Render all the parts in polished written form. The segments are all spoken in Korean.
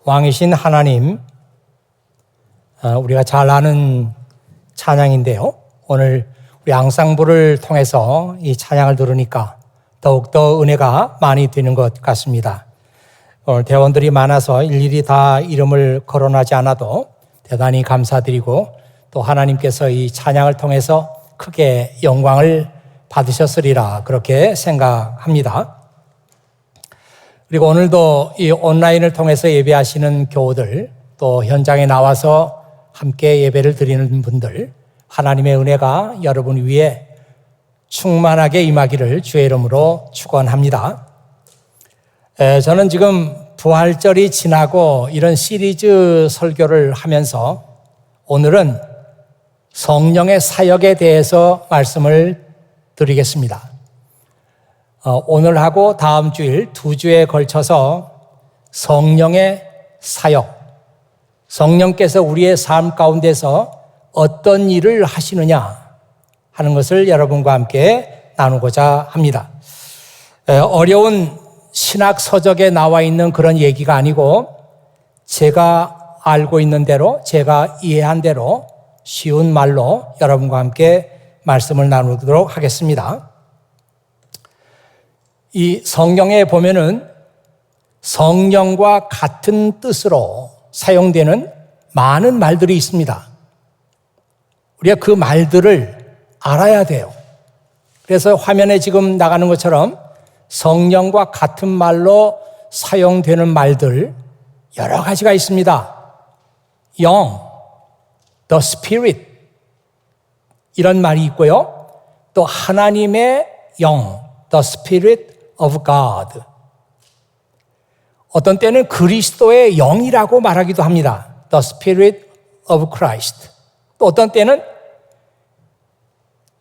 왕이신 하나님, 우리가 잘 아는 찬양인데요. 오늘 우리 앙상블을 통해서 이 찬양을 들으니까 더욱더 은혜가 많이 되는 것 같습니다. 오늘 대원들이 많아서 일일이 다 이름을 거론하지 않아도 대단히 감사드리고, 또 하나님께서 이 찬양을 통해서 크게 영광을 받으셨으리라 그렇게 생각합니다. 그리고 오늘도 이 온라인을 통해서 예배하시는 교우들, 또 현장에 나와서 함께 예배를 드리는 분들, 하나님의 은혜가 여러분 위에 충만하게 임하기를 주의 이름으로 축원합니다. 저는 지금 부활절이 지나고 이런 시리즈 설교를 하면서 오늘은 성령의 사역에 대해서 말씀을 드리겠습니다. 오늘하고 다음 주일 2주에 걸쳐서 성령의 사역, 성령께서 우리의 삶 가운데서 어떤 일을 하시느냐 하는 것을 여러분과 함께 나누고자 합니다. 어려운 신학 서적에 나와 있는 그런 얘기가 아니고 제가 알고 있는 대로, 제가 이해한 대로 쉬운 말로 여러분과 함께 말씀을 나누도록 하겠습니다. 이 성경에 보면은 성령과 같은 뜻으로 사용되는 많은 말들이 있습니다. 우리가 그 말들을 알아야 돼요. 그래서 화면에 지금 나가는 것처럼 성령과 같은 말로 사용되는 말들 여러 가지가 있습니다. 영, the spirit 이런 말이 있고요. 또 하나님의 영, the spirit of God. 어떤 때는 그리스도의 영이라고 말하기도 합니다. The Spirit of Christ. 또 어떤 때는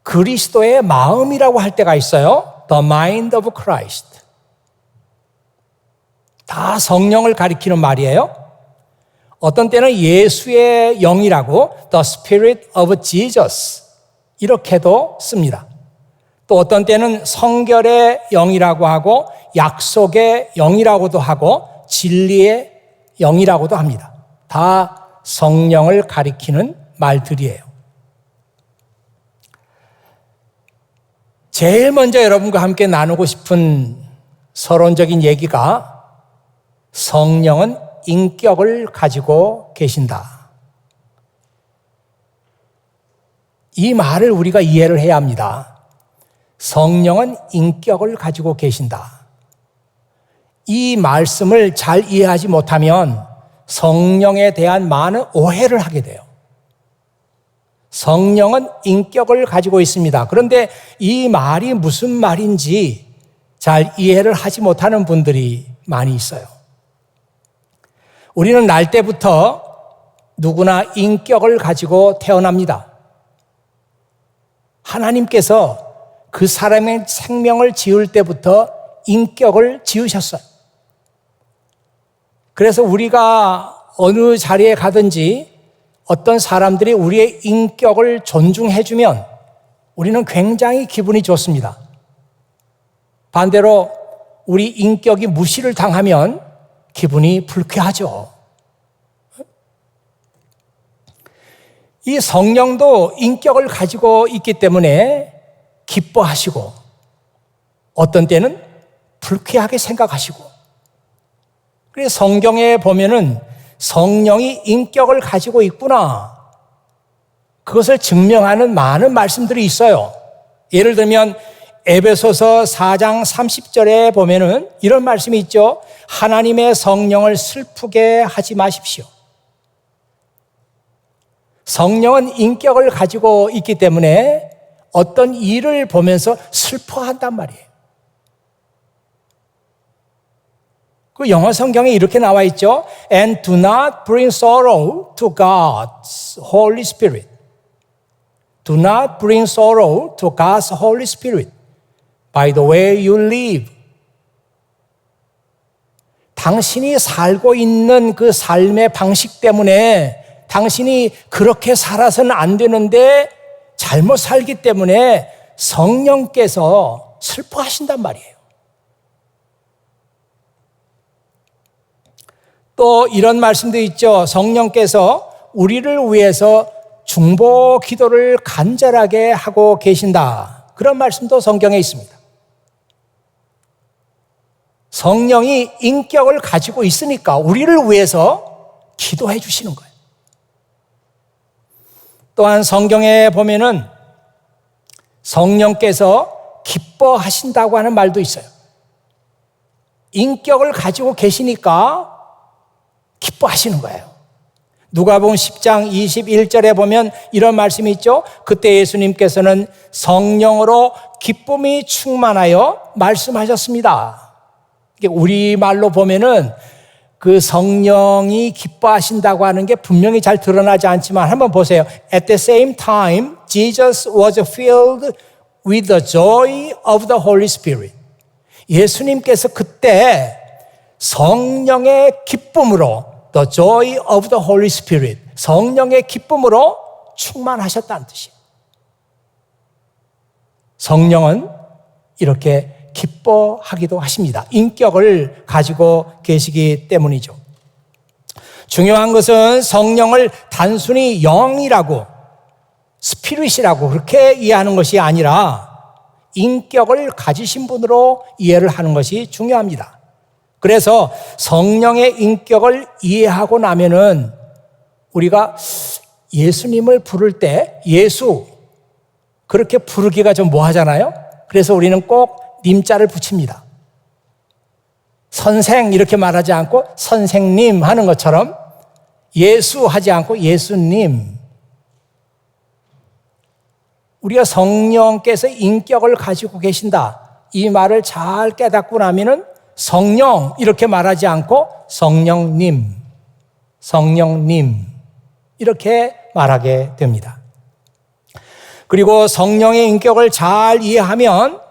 그리스도의 마음이라고 할 때가 있어요. The Mind of Christ. 다 성령을 가리키는 말이에요. 어떤 때는 예수의 영이라고 The Spirit of Jesus 이렇게도 씁니다. 또 어떤 때는 성결의 영이라고 하고 약속의 영이라고도 하고 진리의 영이라고도 합니다. 다 성령을 가리키는 말들이에요. 제일 먼저 여러분과 함께 나누고 싶은 서론적인 얘기가 성령은 인격을 가지고 계신다. 이 말을 우리가 이해를 해야 합니다. 성령은 인격을 가지고 계신다. 이 말씀을 잘 이해하지 못하면 성령에 대한 많은 오해를 하게 돼요. 성령은 인격을 가지고 있습니다. 그런데 이 말이 무슨 말인지 잘 이해를 하지 못하는 분들이 많이 있어요. 우리는 날 때부터 누구나 인격을 가지고 태어납니다. 하나님께서 그 사람의 생명을 지을 때부터 인격을 지으셨어요. 그래서 우리가 어느 자리에 가든지 어떤 사람들이 우리의 인격을 존중해주면 우리는 굉장히 기분이 좋습니다. 반대로 우리 인격이 무시를 당하면 기분이 불쾌하죠. 이 성령도 인격을 가지고 있기 때문에 기뻐하시고 어떤 때는 불쾌하게 생각하시고, 그래서 성경에 보면은 성령이 인격을 가지고 있구나, 그것을 증명하는 많은 말씀들이 있어요. 예를 들면 에베소서 4장 30절에 보면은 이런 말씀이 있죠. 하나님의 성령을 슬프게 하지 마십시오. 성령은 인격을 가지고 있기 때문에 어떤 일을 보면서 슬퍼한단 말이에요. 그 영어 성경에 이렇게 나와 있죠. And do not bring sorrow to God's Holy Spirit. Do not bring sorrow to God's Holy Spirit by the way you live. 당신이 살고 있는 그 삶의 방식 때문에 당신이 그렇게 살아서는 안 되는데 잘못 살기 때문에 성령께서 슬퍼하신단 말이에요. 또 이런 말씀도 있죠. 성령께서 우리를 위해서 중보 기도를 간절하게 하고 계신다. 그런 말씀도 성경에 있습니다. 성령이 인격을 가지고 있으니까 우리를 위해서 기도해 주시는 거예요. 또한 성경에 보면은 성령께서 기뻐하신다고 하는 말도 있어요. 인격을 가지고 계시니까 기뻐하시는 거예요. 누가복음 10장 21절에 보면 이런 말씀이 있죠. 그때 예수님께서는 성령으로 기쁨이 충만하여 말씀하셨습니다. 우리말로 보면은 그 성령이 기뻐하신다고 하는 게 분명히 잘 드러나지 않지만 한번 보세요. At the same time, Jesus was filled with the joy of the Holy Spirit. 예수님께서 그때 성령의 기쁨으로 the joy of the Holy Spirit, 성령의 기쁨으로 충만하셨다는 뜻이에요. 성령은 이렇게 기뻐하기도 하십니다. 인격을 가지고 계시기 때문이죠. 중요한 것은 성령을 단순히 영이라고 스피릿이라고 그렇게 이해하는 것이 아니라 인격을 가지신 분으로 이해를 하는 것이 중요합니다. 그래서 성령의 인격을 이해하고 나면은 우리가 예수님을 부를 때 예수 그렇게 부르기가 좀 뭐하잖아요. 그래서 우리는 꼭 님자를 붙입니다. 선생 이렇게 말하지 않고 선생님 하는 것처럼 예수 하지 않고 예수님. 우리가 성령께서 인격을 가지고 계신다. 이 말을 잘 깨닫고 나면은 성령 이렇게 말하지 않고 성령님, 성령님 이렇게 말하게 됩니다. 그리고 성령의 인격을 잘 이해하면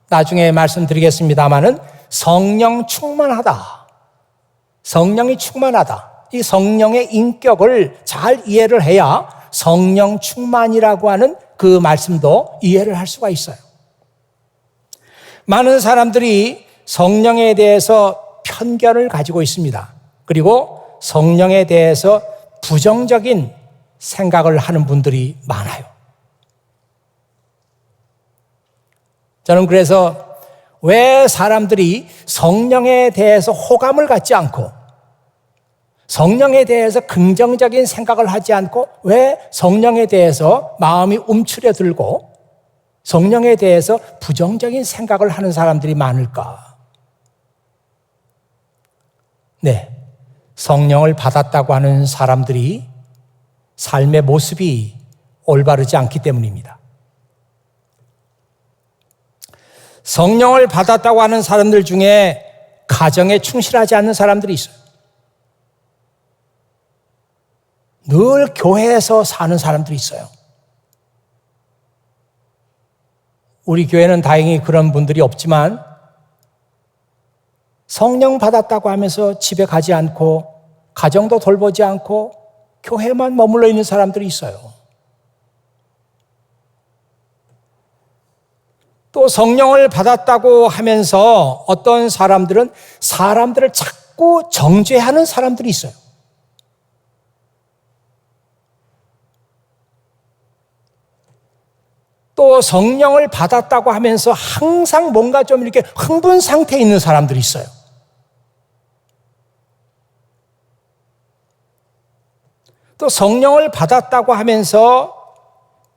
나중에 말씀드리겠습니다마는 성령 충만하다. 성령이 충만하다. 이 성령의 인격을 잘 이해를 해야 성령 충만이라고 하는 그 말씀도 이해를 할 수가 있어요. 많은 사람들이 성령에 대해서 편견을 가지고 있습니다. 그리고 성령에 대해서 부정적인 생각을 하는 분들이 많아요. 저는 그래서 왜 사람들이 성령에 대해서 호감을 갖지 않고 성령에 대해서 긍정적인 생각을 하지 않고 왜 성령에 대해서 마음이 움츠려들고 성령에 대해서 부정적인 생각을 하는 사람들이 많을까? 네, 성령을 받았다고 하는 사람들이 삶의 모습이 올바르지 않기 때문입니다. 성령을 받았다고 하는 사람들 중에 가정에 충실하지 않는 사람들이 있어요. 늘 교회에서 사는 사람들이 있어요. 우리 교회는 다행히 그런 분들이 없지만 성령 받았다고 하면서 집에 가지 않고 가정도 돌보지 않고 교회만 머물러 있는 사람들이 있어요. 또 성령을 받았다고 하면서 어떤 사람들은 사람들을 자꾸 정죄하는 사람들이 있어요. 또 성령을 받았다고 하면서 항상 뭔가 좀 이렇게 흥분 상태에 있는 사람들이 있어요. 또 성령을 받았다고 하면서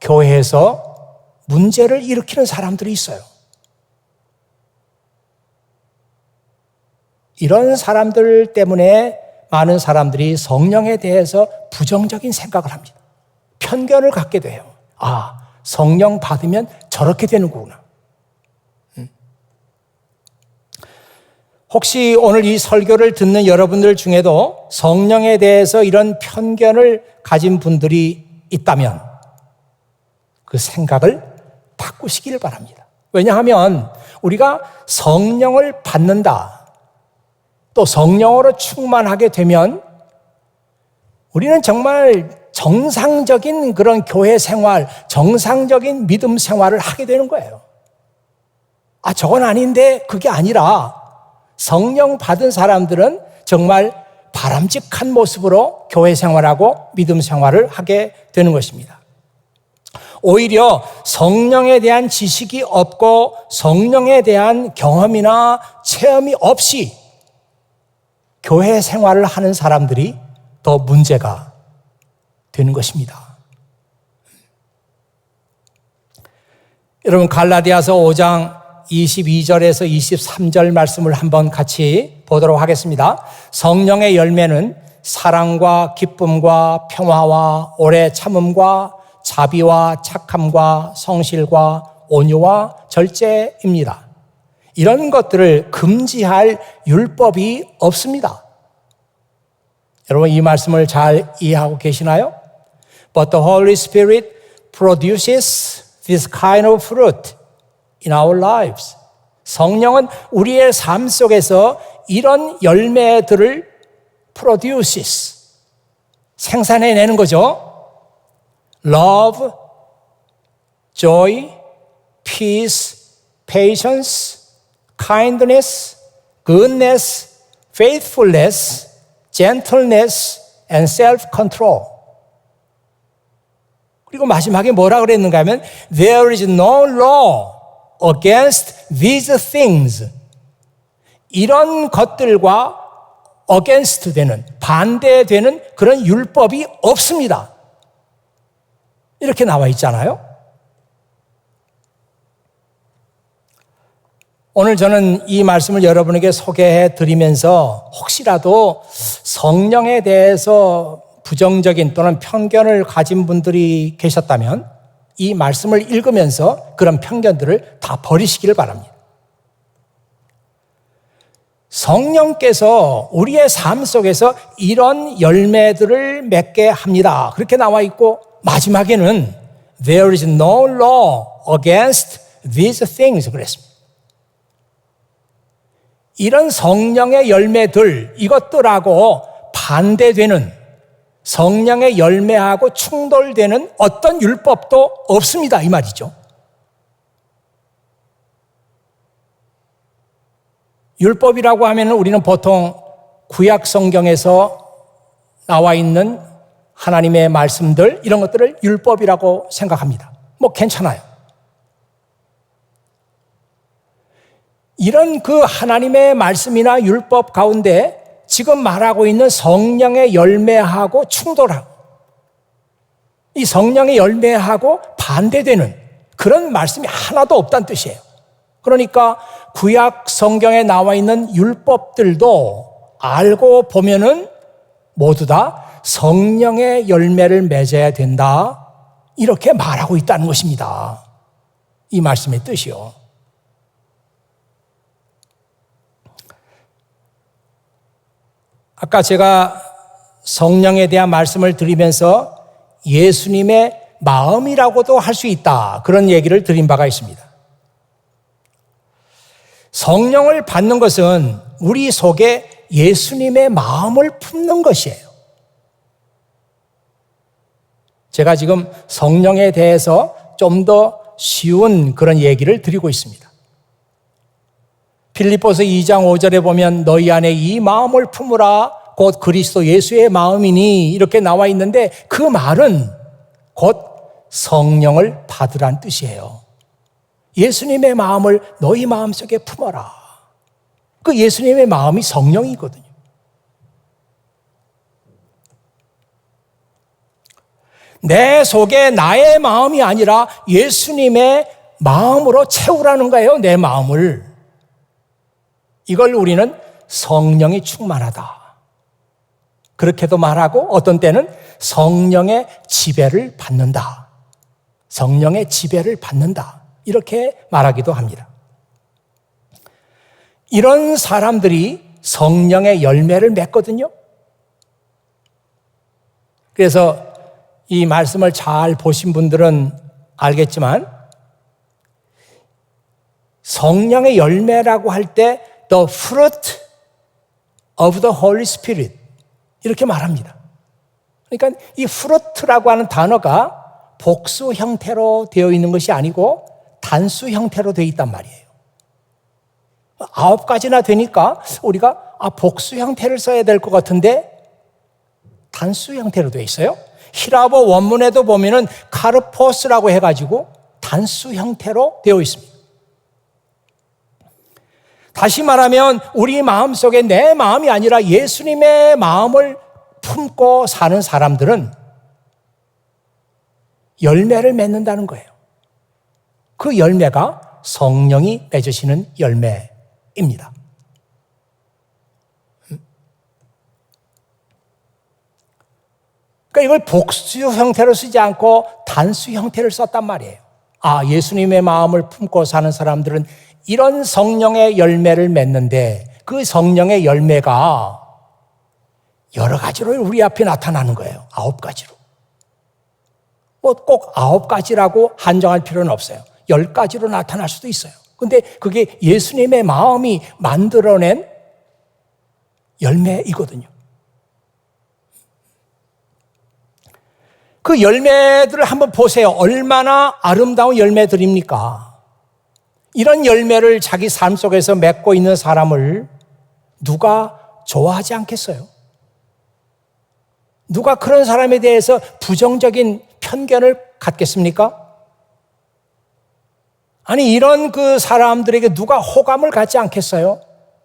교회에서 문제를 일으키는 사람들이 있어요. 이런 사람들 때문에 많은 사람들이 성령에 대해서 부정적인 생각을 합니다. 편견을 갖게 돼요. 아, 성령 받으면 저렇게 되는구나. 혹시 오늘 이 설교를 듣는 여러분들 중에도 성령에 대해서 이런 편견을 가진 분들이 있다면 그 생각을 바꾸시길 바랍니다. 왜냐하면 우리가 성령을 받는다, 또 성령으로 충만하게 되면 우리는 정말 정상적인 그런 교회 생활, 정상적인 믿음 생활을 하게 되는 거예요. 아, 저건 아닌데 그게 아니라 성령 받은 사람들은 정말 바람직한 모습으로 교회 생활하고 믿음 생활을 하게 되는 것입니다. 오히려 성령에 대한 지식이 없고 성령에 대한 경험이나 체험이 없이 교회 생활을 하는 사람들이 더 문제가 되는 것입니다. 여러분, 갈라디아서 5장 22절에서 23절 말씀을 한번 같이 보도록 하겠습니다. 성령의 열매는 사랑과 기쁨과 평화와 오래 참음과 자비와 착함과 성실과 온유와 절제입니다. 이런 것들을 금지할 율법이 없습니다. 여러분, 이 말씀을 잘 이해하고 계시나요? But the Holy Spirit produces this kind of fruit in our lives. 성령은 우리의 삶 속에서 이런 열매들을 produces, 생산해내는 거죠. Love, joy, peace, patience, kindness, goodness, faithfulness, gentleness, and self-control. 그리고 마지막에 뭐라 그랬는가 하면 There is no law against these things. 이런 것들과 against 되는, 반대되는 그런 율법이 없습니다. 이렇게 나와 있잖아요. 오늘 저는 이 말씀을 여러분에게 소개해 드리면서 혹시라도 성령에 대해서 부정적인 또는 편견을 가진 분들이 계셨다면 이 말씀을 읽으면서 그런 편견들을 다 버리시기를 바랍니다. 성령께서 우리의 삶 속에서 이런 열매들을 맺게 합니다. 그렇게 나와 있고 마지막에는 There is no law against these things 그랬습니다. 이런 성령의 열매들, 이것들하고 반대되는 성령의 열매하고 충돌되는 어떤 율법도 없습니다. 이 말이죠. 율법이라고 하면 우리는 보통 구약 성경에서 나와 있는 하나님의 말씀들, 이런 것들을 율법이라고 생각합니다. 뭐 괜찮아요. 이런 그 하나님의 말씀이나 율법 가운데 지금 말하고 있는 성령의 열매하고 충돌하고 이 성령의 열매하고 반대되는 그런 말씀이 하나도 없다는 뜻이에요. 그러니까 구약 성경에 나와 있는 율법들도 알고 보면은 모두 다 성령의 열매를 맺어야 된다. 이렇게 말하고 있다는 것입니다. 이 말씀의 뜻이요. 아까 제가 성령에 대한 말씀을 드리면서 예수님의 마음이라고도 할 수 있다. 그런 얘기를 드린 바가 있습니다. 성령을 받는 것은 우리 속에 예수님의 마음을 품는 것이에요. 제가 지금 성령에 대해서 좀 더 쉬운 그런 얘기를 드리고 있습니다. 빌립보서 2장 5절에 보면 너희 안에 이 마음을 품으라 곧 그리스도 예수의 마음이니 이렇게 나와 있는데 그 말은 곧 성령을 받으란 뜻이에요. 예수님의 마음을 너희 마음속에 품어라. 그 예수님의 마음이 성령이거든요. 내 속에 나의 마음이 아니라 예수님의 마음으로 채우라는 거예요. 내 마음을. 이걸 우리는 성령이 충만하다. 그렇게도 말하고 어떤 때는 성령의 지배를 받는다. 성령의 지배를 받는다. 이렇게 말하기도 합니다. 이런 사람들이 성령의 열매를 맺거든요. 그래서 이 말씀을 잘 보신 분들은 알겠지만 성령의 열매라고 할 때 The fruit of the Holy Spirit 이렇게 말합니다. 그러니까 이 fruit라고 하는 단어가 복수 형태로 되어 있는 것이 아니고 단수 형태로 되어 있단 말이에요. 9가지나 되니까 우리가 복수 형태를 써야 될 것 같은데 단수 형태로 되어 있어요. 히라보 원문에도 보면은 카르포스라고 해가지고 단수 형태로 되어 있습니다. 다시 말하면 우리 마음속에 내 마음이 아니라 예수님의 마음을 품고 사는 사람들은 열매를 맺는다는 거예요. 그 열매가 성령이 맺으시는 열매입니다. 그러니까 이걸 복수 형태로 쓰지 않고 단수 형태를 썼단 말이에요. 예수님의 마음을 품고 사는 사람들은 이런 성령의 열매를 맺는데 그 성령의 열매가 여러 가지로 우리 앞에 나타나는 거예요. 9가지로. 꼭 9가지라고 한정할 필요는 없어요. 10가지로 나타날 수도 있어요. 근데 그게 예수님의 마음이 만들어낸 열매이거든요. 그 열매들을 한번 보세요. 얼마나 아름다운 열매들입니까? 이런 열매를 자기 삶 속에서 맺고 있는 사람을 누가 좋아하지 않겠어요? 누가 그런 사람에 대해서 부정적인 편견을 갖겠습니까? 아니, 이런 그 사람들에게 누가 호감을 갖지 않겠어요?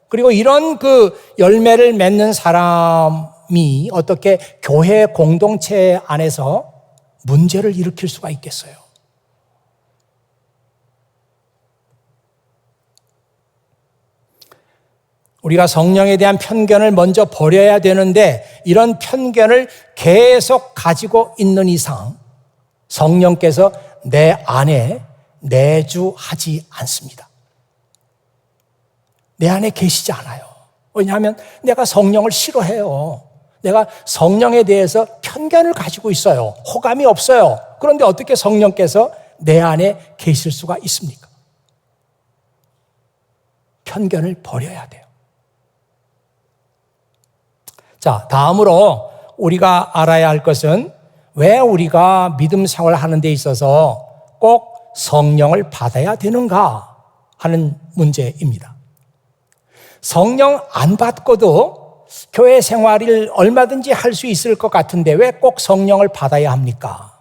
그리고 이런 그 열매를 맺는 사람이 어떻게 교회 공동체 안에서 문제를 일으킬 수가 있겠어요? 우리가 성령에 대한 편견을 먼저 버려야 되는데 이런 편견을 계속 가지고 있는 이상 성령께서 내 안에 내주하지 않습니다. 내 안에 계시지 않아요. 왜냐하면 내가 성령을 싫어해요. 내가 성령에 대해서 편견을 가지고 있어요. 호감이 없어요. 그런데 어떻게 성령께서 내 안에 계실 수가 있습니까? 편견을 버려야 돼요. 자, 다음으로 우리가 알아야 할 것은 왜 우리가 믿음 생활을 하는 데 있어서 꼭 성령을 받아야 되는가 하는 문제입니다. 성령 안 받고도 교회 생활을 얼마든지 할 수 있을 것 같은데 왜 꼭 성령을 받아야 합니까?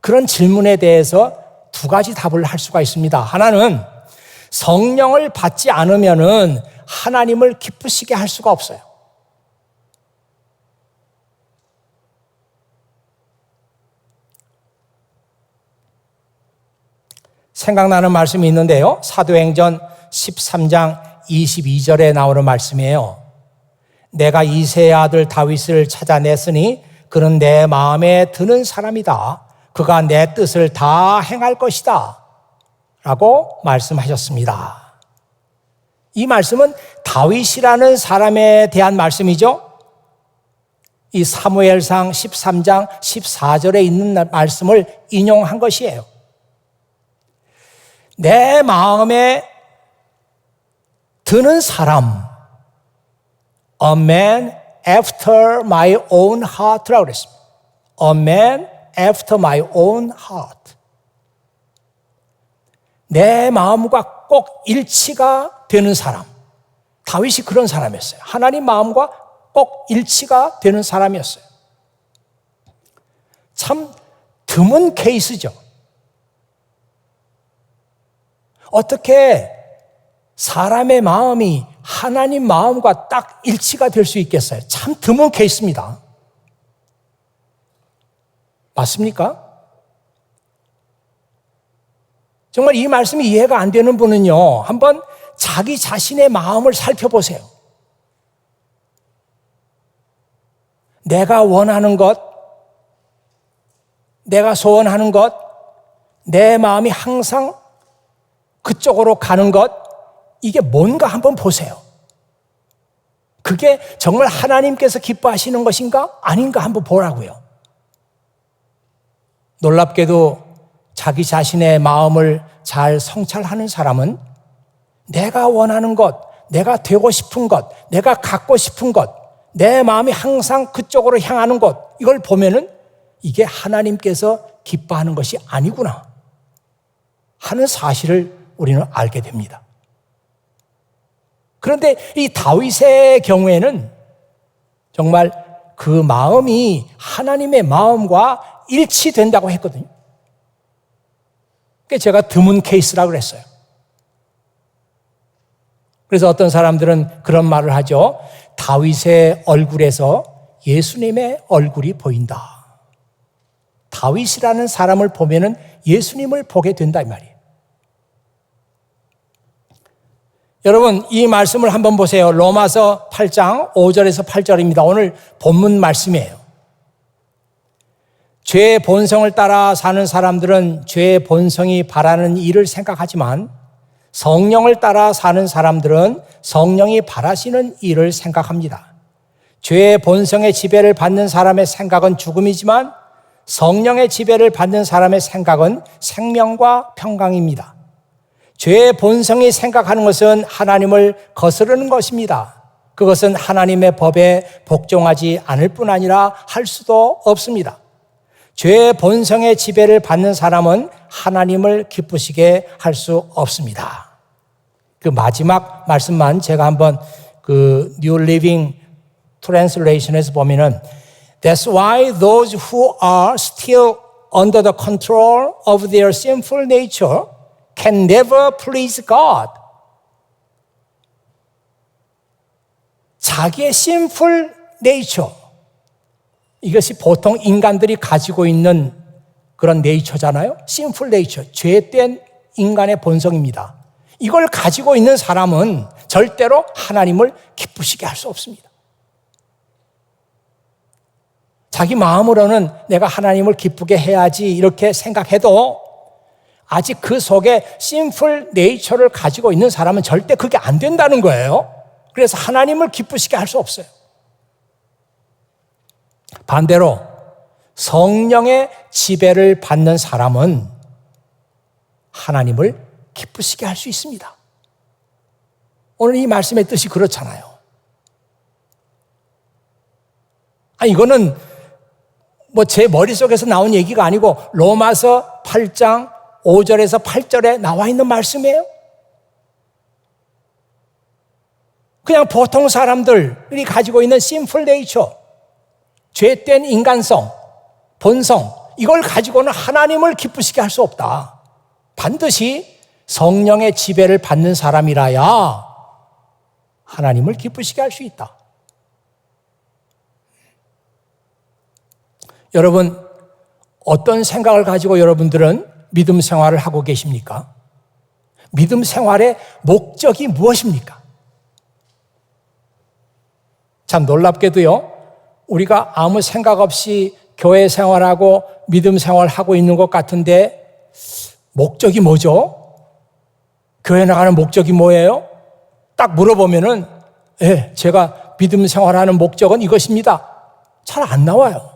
그런 질문에 대해서 2가지 답을 할 수가 있습니다. 하나는 성령을 받지 않으면은 하나님을 기쁘시게 할 수가 없어요. 생각나는 말씀이 있는데요. 사도행전 13장 22절에 나오는 말씀이에요. 내가 이새의 아들 다윗을 찾아냈으니 그는 내 마음에 드는 사람이다. 그가 내 뜻을 다 행할 것이다. 라고 말씀하셨습니다. 이 말씀은 다윗이라는 사람에 대한 말씀이죠. 이 사무엘상 13장 14절에 있는 말씀을 인용한 것이에요. 내 마음에 드는 사람, a man after my own heart라고 그랬습니다. a man after my own heart. 내 마음과 꼭 일치가 되는 사람. 다윗이 그런 사람이었어요. 하나님 마음과 꼭 일치가 되는 사람이었어요. 참 드문 케이스죠. 어떻게 사람의 마음이 하나님 마음과 딱 일치가 될 수 있겠어요? 참 드문 케이스입니다. 맞습니까? 정말 이 말씀이 이해가 안 되는 분은요, 한번 자기 자신의 마음을 살펴보세요. 내가 원하는 것, 내가 소원하는 것, 내 마음이 항상 그쪽으로 가는 것, 이게 뭔가 한번 보세요. 그게 정말 하나님께서 기뻐하시는 것인가? 아닌가 한번 보라고요. 놀랍게도 자기 자신의 마음을 잘 성찰하는 사람은 내가 원하는 것, 내가 되고 싶은 것, 내가 갖고 싶은 것, 내 마음이 항상 그쪽으로 향하는 것, 이걸 보면은 이게 하나님께서 기뻐하는 것이 아니구나 하는 사실을 우리는 알게 됩니다. 그런데 이 다윗의 경우에는 정말 그 마음이 하나님의 마음과 일치된다고 했거든요. 그게 제가 드문 케이스라고 그랬어요. 그래서 어떤 사람들은 그런 말을 하죠. 다윗의 얼굴에서 예수님의 얼굴이 보인다. 다윗이라는 사람을 보면은 예수님을 보게 된다 이 말이에요. 여러분 이 말씀을 한번 보세요. 로마서 8장 5절에서 8절입니다. 오늘 본문 말씀이에요. 죄의 본성을 따라 사는 사람들은 죄의 본성이 바라는 일을 생각하지만 성령을 따라 사는 사람들은 성령이 바라시는 일을 생각합니다. 죄의 본성의 지배를 받는 사람의 생각은 죽음이지만 성령의 지배를 받는 사람의 생각은 생명과 평강입니다. 죄의 본성이 생각하는 것은 하나님을 거스르는 것입니다. 그것은 하나님의 법에 복종하지 않을 뿐 아니라 할 수도 없습니다. 죄의 본성의 지배를 받는 사람은 하나님을 기쁘시게 할 수 없습니다. 그 마지막 말씀만 제가 한번 그 New Living Translation에서 보면은 That's why those who are still under the control of their sinful nature can never please God. 자기의 sinful nature, 이것이 보통 인간들이 가지고 있는 그런 네이처잖아요. sinful nature, 죄된 인간의 본성입니다. 이걸 가지고 있는 사람은 절대로 하나님을 기쁘시게 할 수 없습니다. 자기 마음으로는 내가 하나님을 기쁘게 해야지 이렇게 생각해도 아직 그 속에 sinful nature를 가지고 있는 사람은 절대 그게 안 된다는 거예요. 그래서 하나님을 기쁘시게 할 수 없어요. 반대로 성령의 지배를 받는 사람은 하나님을 기쁘시게 할 수 있습니다. 오늘 이 말씀의 뜻이 그렇잖아요. 이거는 뭐 제 머릿속에서 나온 얘기가 아니고 로마서 8장 5절에서 8절에 나와 있는 말씀이에요. 그냥 보통 사람들이 가지고 있는 sinful nature, 죄된 인간성, 본성, 이걸 가지고는 하나님을 기쁘시게 할 수 없다. 반드시 성령의 지배를 받는 사람이라야 하나님을 기쁘시게 할 수 있다. 여러분, 어떤 생각을 가지고 여러분들은 믿음 생활을 하고 계십니까? 믿음 생활의 목적이 무엇입니까? 참 놀랍게도요, 우리가 아무 생각 없이 교회 생활하고 믿음 생활하고 있는 것 같은데 목적이 뭐죠? 교회 나가는 목적이 뭐예요? 딱 물어보면은 제가 믿음 생활하는 목적은 이것입니다. 잘 안 나와요.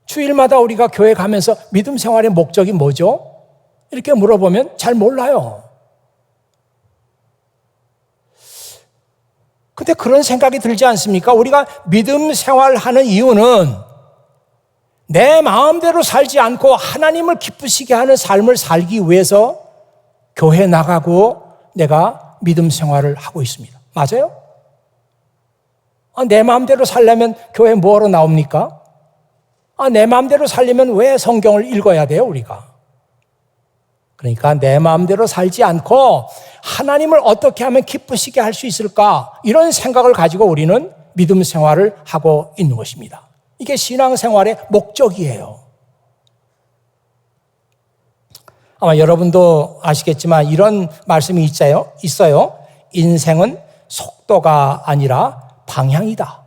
주일마다 우리가 교회 가면서 믿음 생활의 목적이 뭐죠? 이렇게 물어보면 잘 몰라요. 근데 그런 생각이 들지 않습니까? 우리가 믿음 생활하는 이유는 내 마음대로 살지 않고 하나님을 기쁘시게 하는 삶을 살기 위해서 교회 나가고 내가 믿음 생활을 하고 있습니다. 맞아요? 내 마음대로 살려면 교회 뭐하러 나옵니까? 내 마음대로 살려면 왜 성경을 읽어야 돼요, 우리가? 그러니까 내 마음대로 살지 않고 하나님을 어떻게 하면 기쁘시게 할 수 있을까? 이런 생각을 가지고 우리는 믿음 생활을 하고 있는 것입니다. 이게 신앙생활의 목적이에요. 아마 여러분도 아시겠지만 이런 말씀이 있어요. 인생은 속도가 아니라 방향이다.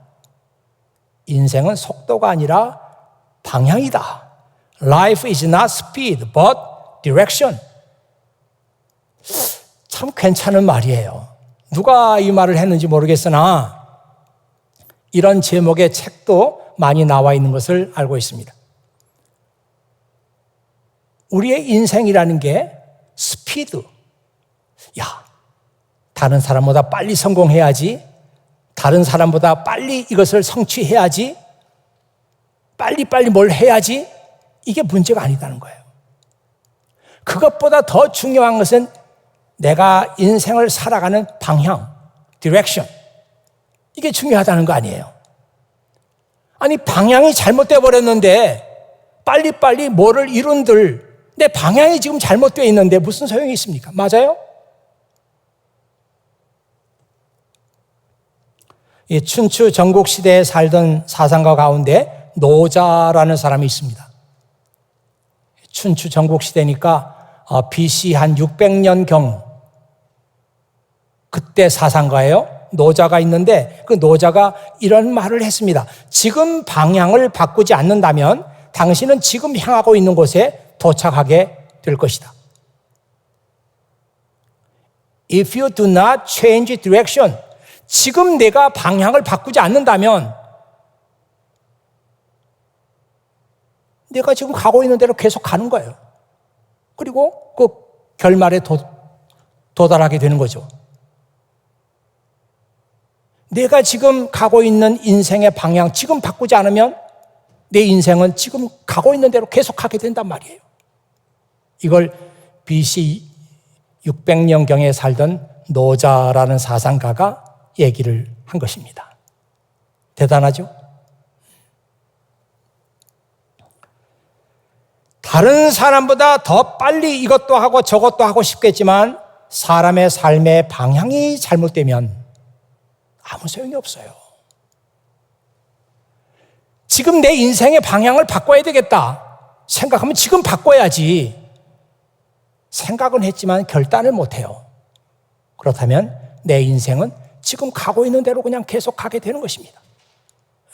인생은 속도가 아니라 방향이다. Life is not speed, but direction. 참 괜찮은 말이에요. 누가 이 말을 했는지 모르겠으나 이런 제목의 책도 많이 나와 있는 것을 알고 있습니다. 우리의 인생이라는 게 스피드. 다른 사람보다 빨리 성공해야지. 다른 사람보다 빨리 이것을 성취해야지. 빨리빨리 뭘 해야지. 이게 문제가 아니다는 거예요. 그것보다 더 중요한 것은 내가 인생을 살아가는 방향, 디렉션, 이게 중요하다는 거 아니에요. 아니, 방향이 잘못되어 버렸는데 빨리빨리 뭐를 이룬들 내 방향이 지금 잘못되어 있는데 무슨 소용이 있습니까? 맞아요? 이 춘추 전국시대에 살던 사상가 가운데 노자라는 사람이 있습니다. 춘추 전국시대니까 BC 한 600년경 그때 사상가예요. 노자가 있는데 그 노자가 이런 말을 했습니다. 지금 방향을 바꾸지 않는다면 당신은 지금 향하고 있는 곳에 도착하게 될 것이다. If you do not change direction, 지금 내가 방향을 바꾸지 않는다면 내가 지금 가고 있는 대로 계속 가는 거예요. 그리고 그 결말에 도달하게 되는 거죠. 내가 지금 가고 있는 인생의 방향 지금 바꾸지 않으면 내 인생은 지금 가고 있는 대로 계속하게 된단 말이에요. 이걸 BC 600년경에 살던 노자라는 사상가가 얘기를 한 것입니다. 대단하죠? 다른 사람보다 더 빨리 이것도 하고 저것도 하고 싶겠지만 사람의 삶의 방향이 잘못되면 아무 소용이 없어요. 지금 내 인생의 방향을 바꿔야 되겠다 생각하면 지금 바꿔야지. 생각은 했지만 결단을 못해요. 그렇다면 내 인생은 지금 가고 있는 대로 그냥 계속 가게 되는 것입니다.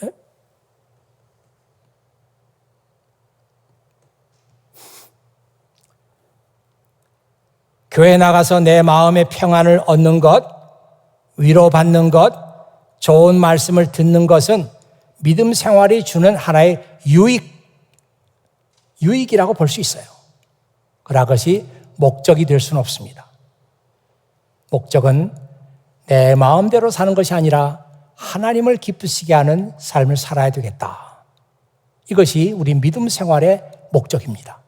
에? 교회 나가서 내 마음의 평안을 얻는 것, 위로받는 것, 좋은 말씀을 듣는 것은 믿음 생활이 주는 하나의 유익이라고 볼 수 있어요. 그러나 그것이 목적이 될 수는 없습니다. 목적은 내 마음대로 사는 것이 아니라 하나님을 기쁘시게 하는 삶을 살아야 되겠다. 이것이 우리 믿음 생활의 목적입니다.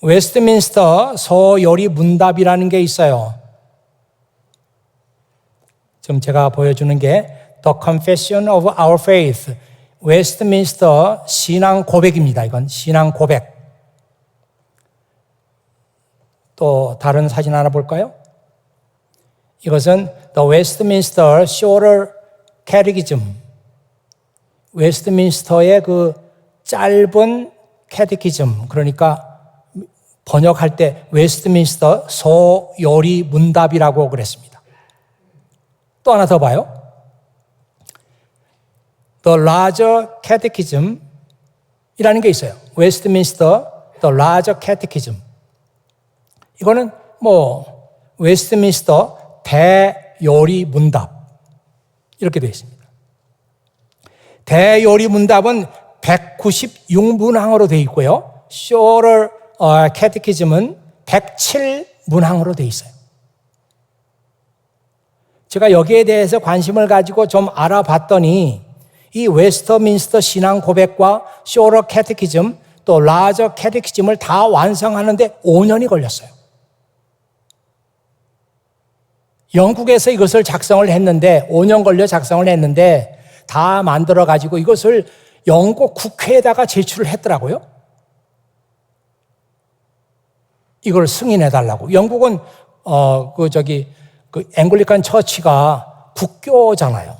웨스트민스터 소요리 문답이라는 게 있어요. 지금 제가 보여주는 게 The Confession of Our Faith, 웨스트민스터 신앙 고백입니다. 이건 신앙 고백. 또 다른 사진 하나 볼까요? 이것은 The Westminster Shorter Catechism, 웨스트민스터의 그 짧은 캐티키즘, 그러니까 번역할 때 웨스트민스터 소요리 문답이라고 그랬습니다. 또 하나 더 봐요. The Larger Catechism 이라는 게 있어요. 웨스트민스터 The Larger Catechism. 이거는 웨스트민스터 대요리 문답 이렇게 되어 있습니다. 대요리 문답은 196문항으로 되어 있고요. Shorter Catechism은 107문항으로 되어 있어요. 제가 여기에 대해서 관심을 가지고 좀 알아봤더니 이 웨스트민스터 신앙 고백과 쇼러 캐티키즘 또 라저 캐티키즘을 다 완성하는데 5년이 걸렸어요. 영국에서 이것을 작성을 했는데 5년 걸려 작성을 했는데 다 만들어 가지고 이것을 영국 국회에다가 제출을 했더라고요. 이걸 승인해 달라고. 영국은 앵글리칸 처치가 국교잖아요.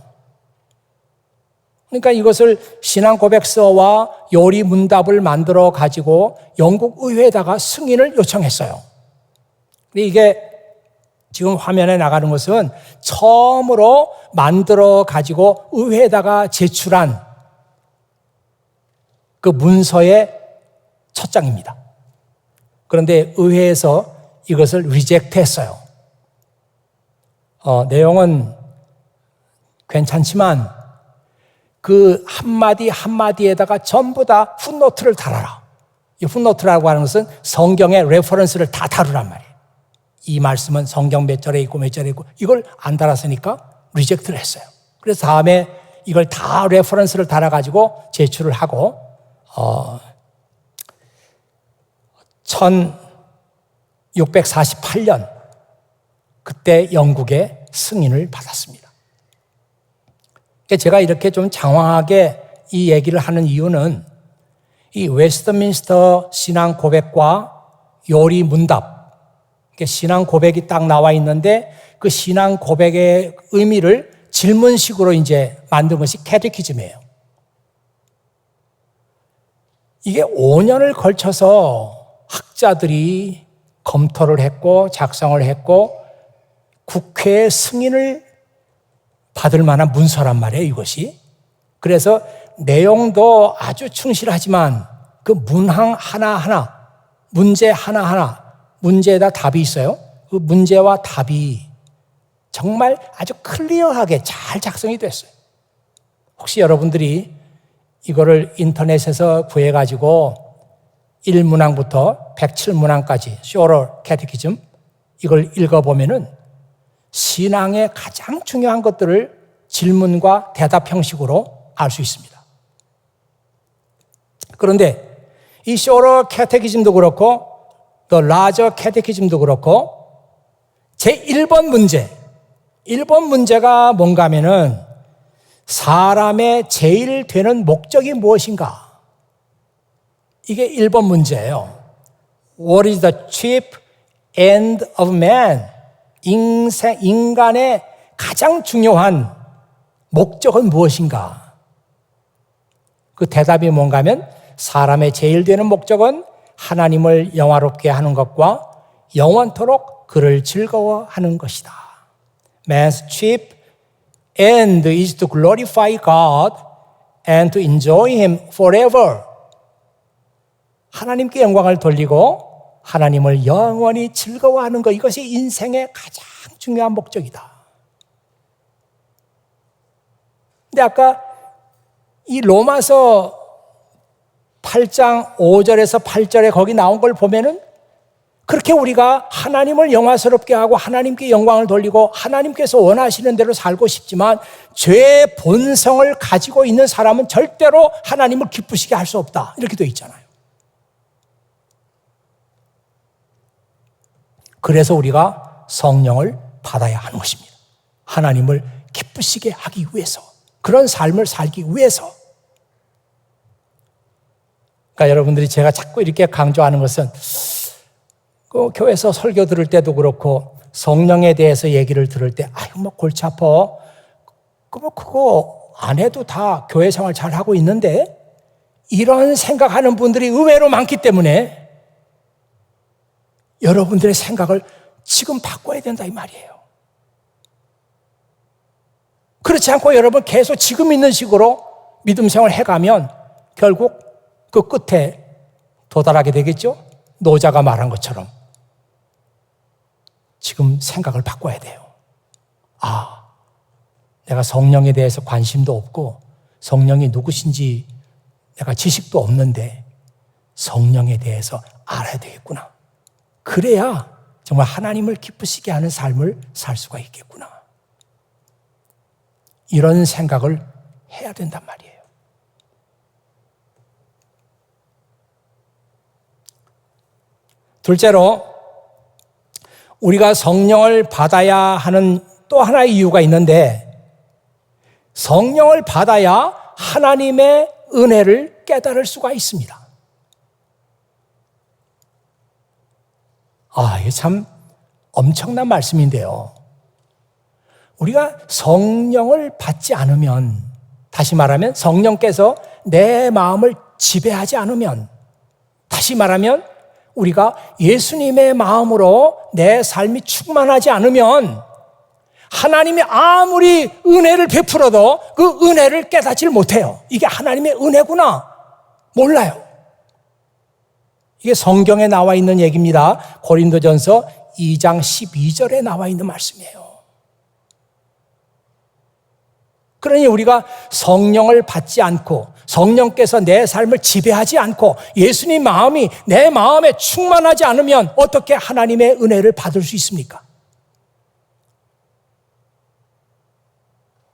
그러니까 이것을 신앙 고백서와 요리 문답을 만들어 가지고 영국 의회에다가 승인을 요청했어요. 이게 지금 화면에 나가는 것은 처음으로 만들어 가지고 의회에다가 제출한 그 문서의 첫 장입니다. 그런데 의회에서 이것을 리젝트했어요. 내용은 괜찮지만 그 한마디 한마디에다가 전부 다 풋노트를 달아라. 이 풋노트라고 하는 것은 성경의 레퍼런스를 다 다루란 말이에요. 이 말씀은 성경 몇 절에 있고 몇 절에 있고 이걸 안 달았으니까 리젝트를 했어요. 그래서 다음에 이걸 다 레퍼런스를 달아가지고 제출을 하고 648년 그때 영국의 승인을 받았습니다. 제가 이렇게 좀 장황하게 이 얘기를 하는 이유는 이 웨스트민스터 신앙 고백과 요리 문답, 신앙 고백이 딱 나와 있는데 그 신앙 고백의 의미를 질문식으로 이제 만든 것이 캐테키즘이에요. 이게 5년을 걸쳐서 학자들이 검토를 했고 작성을 했고 국회의 승인을 받을 만한 문서란 말이에요, 이것이. 그래서 내용도 아주 충실하지만 그 문항 하나하나, 문제 하나하나, 문제에다 답이 있어요. 그 문제와 답이 정말 아주 클리어하게 잘 작성이 됐어요. 혹시 여러분들이 이거를 인터넷에서 구해가지고 1문항부터 107문항까지 쇼러 캐테키즘 이걸 읽어보면은 신앙의 가장 중요한 것들을 질문과 대답 형식으로 알 수 있습니다. 그런데 이 쇼러 캐테키즘도 그렇고 또 라저 캐테키즘도 그렇고 제1번 문제, 1번 문제가 뭔가 하면은 사람의 제일 되는 목적이 무엇인가? 이게 1번 문제예요. What is the chief end of man? 인간의 가장 중요한 목적은 무엇인가? 그 대답이 뭔가 하면 사람의 제일 되는 목적은 하나님을 영화롭게 하는 것과 영원토록 그를 즐거워하는 것이다. Man's chief end is to glorify God and to enjoy Him forever. 하나님께 영광을 돌리고 하나님을 영원히 즐거워하는 것, 이것이 인생의 가장 중요한 목적이다. 근데 아까 이 로마서 8장 5절에서 8절에 거기 나온 걸 보면은 그렇게 우리가 하나님을 영화스럽게 하고 하나님께 영광을 돌리고 하나님께서 원하시는 대로 살고 싶지만 죄의 본성을 가지고 있는 사람은 절대로 하나님을 기쁘시게 할 수 없다. 이렇게 되어 있잖아요. 그래서 우리가 성령을 받아야 하는 것입니다. 하나님을 기쁘시게 하기 위해서, 그런 삶을 살기 위해서. 그러니까 여러분들이 제가 자꾸 이렇게 강조하는 것은 그 교회에서 설교 들을 때도 그렇고 성령에 대해서 얘기를 들을 때 아유 뭐 골치 아파. 그거 안 해도 다 교회 생활 잘 하고 있는데 이런 생각하는 분들이 의외로 많기 때문에 여러분들의 생각을 지금 바꿔야 된다 이 말이에요. 그렇지 않고 여러분 계속 지금 있는 식으로 믿음 생활을 해가면 결국 그 끝에 도달하게 되겠죠? 노자가 말한 것처럼 지금 생각을 바꿔야 돼요. 아, 내가 성령에 대해서 관심도 없고 성령이 누구신지 내가 지식도 없는데 성령에 대해서 알아야 되겠구나. 그래야 정말 하나님을 기쁘시게 하는 삶을 살 수가 있겠구나. 이런 생각을 해야 된단 말이에요. 둘째로 우리가 성령을 받아야 하는 또 하나의 이유가 있는데 성령을 받아야 하나님의 은혜를 깨달을 수가 있습니다. 아, 이게 참 엄청난 말씀인데요. 우리가 성령을 받지 않으면, 다시 말하면 성령께서 내 마음을 지배하지 않으면, 다시 말하면 우리가 예수님의 마음으로 내 삶이 충만하지 않으면 하나님이 아무리 은혜를 베풀어도 그 은혜를 깨닫질 못해요. 이게 하나님의 은혜구나 몰라요. 이게 성경에 나와 있는 얘기입니다. 고린도전서 2장 12절에 나와 있는 말씀이에요. 그러니 우리가 성령을 받지 않고 성령께서 내 삶을 지배하지 않고 예수님 마음이 내 마음에 충만하지 않으면 어떻게 하나님의 은혜를 받을 수 있습니까?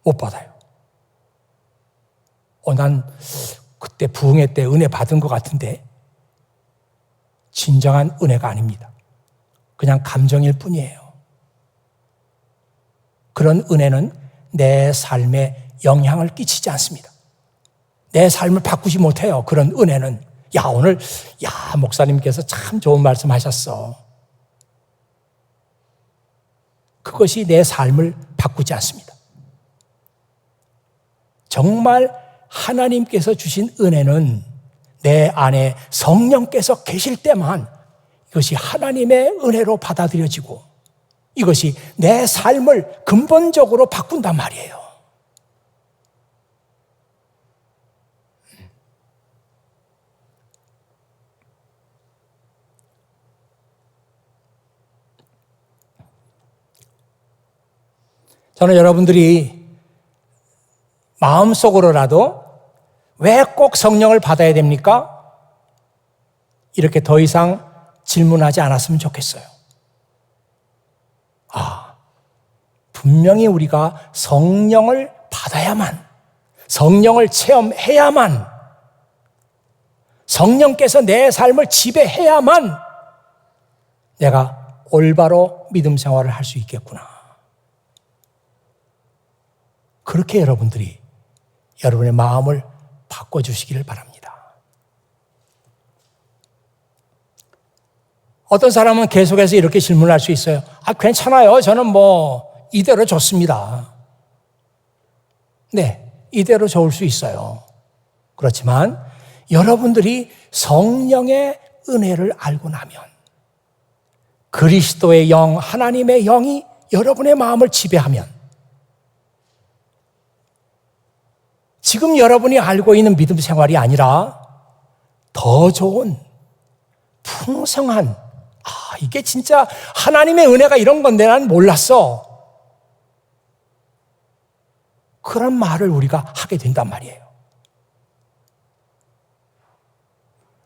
못 받아요. 난 그때 부흥회 때 은혜 받은 것 같은데 진정한 은혜가 아닙니다. 그냥 감정일 뿐이에요. 그런 은혜는 내 삶에 영향을 끼치지 않습니다. 내 삶을 바꾸지 못해요. 그런 은혜는. 오늘 목사님께서 참 좋은 말씀 하셨어. 그것이 내 삶을 바꾸지 않습니다. 정말 하나님께서 주신 은혜는 내 안에 성령께서 계실 때만 이것이 하나님의 은혜로 받아들여지고 이것이 내 삶을 근본적으로 바꾼단 말이에요. 저는 여러분들이 마음속으로라도 왜 꼭 성령을 받아야 됩니까? 이렇게 더 이상 질문하지 않았으면 좋겠어요. 분명히 우리가 성령을 받아야만, 성령을 체험해야만, 성령께서 내 삶을 지배해야만 내가 올바로 믿음 생활을 할 수 있겠구나. 그렇게 여러분들이 여러분의 마음을 바꿔주시기를 바랍니다. 어떤 사람은 계속해서 이렇게 질문할 수 있어요. 괜찮아요. 저는 이대로 좋습니다. 네, 이대로 좋을 수 있어요. 그렇지만 여러분들이 성령의 은혜를 알고 나면 그리스도의 영, 하나님의 영이 여러분의 마음을 지배하면 지금 여러분이 알고 있는 믿음 생활이 아니라 더 좋은 풍성한 이게 진짜 하나님의 은혜가 이런 건데 난 몰랐어. 그런 말을 우리가 하게 된단 말이에요.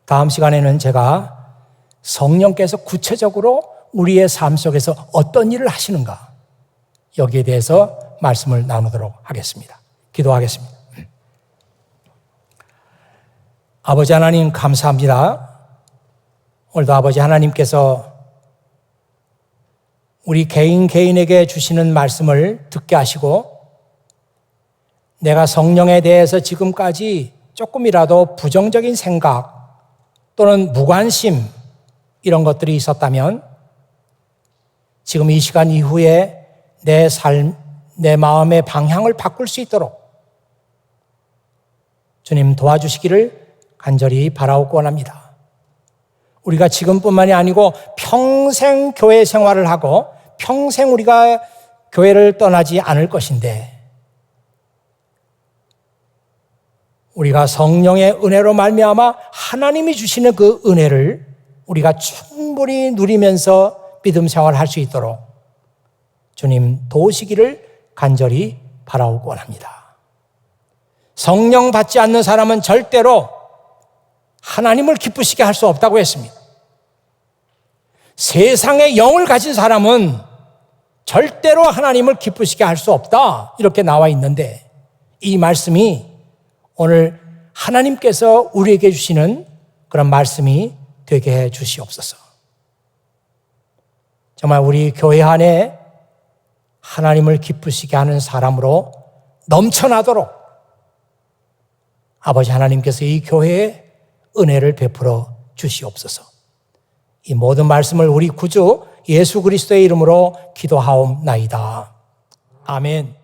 다음 시간에는 제가 성령께서 구체적으로 우리의 삶 속에서 어떤 일을 하시는가 여기에 대해서 말씀을 나누도록 하겠습니다. 기도하겠습니다. 아버지 하나님 감사합니다. 오늘도 아버지 하나님께서 우리 개인에게 주시는 말씀을 듣게 하시고 내가 성령에 대해서 지금까지 조금이라도 부정적인 생각 또는 무관심 이런 것들이 있었다면 지금 이 시간 이후에 내 삶, 내 마음의 방향을 바꿀 수 있도록 주님 도와주시기를 간절히 바라옵고 원합니다. 우리가 지금뿐만이 아니고 평생 교회 생활을 하고 평생 우리가 교회를 떠나지 않을 것인데 우리가 성령의 은혜로 말미암아 하나님이 주시는 그 은혜를 우리가 충분히 누리면서 믿음 생활을 할 수 있도록 주님 도우시기를 간절히 바라옵고 원합니다. 성령 받지 않는 사람은 절대로 하나님을 기쁘시게 할 수 없다고 했습니다. 세상의 영을 가진 사람은 절대로 하나님을 기쁘시게 할 수 없다 이렇게 나와 있는데 이 말씀이 오늘 하나님께서 우리에게 주시는 그런 말씀이 되게 해 주시옵소서. 정말 우리 교회 안에 하나님을 기쁘시게 하는 사람으로 넘쳐나도록 아버지 하나님께서 이 교회에 은혜를 베풀어 주시옵소서. 이 모든 말씀을 우리 구주 예수 그리스도의 이름으로 기도하옵나이다. 아멘.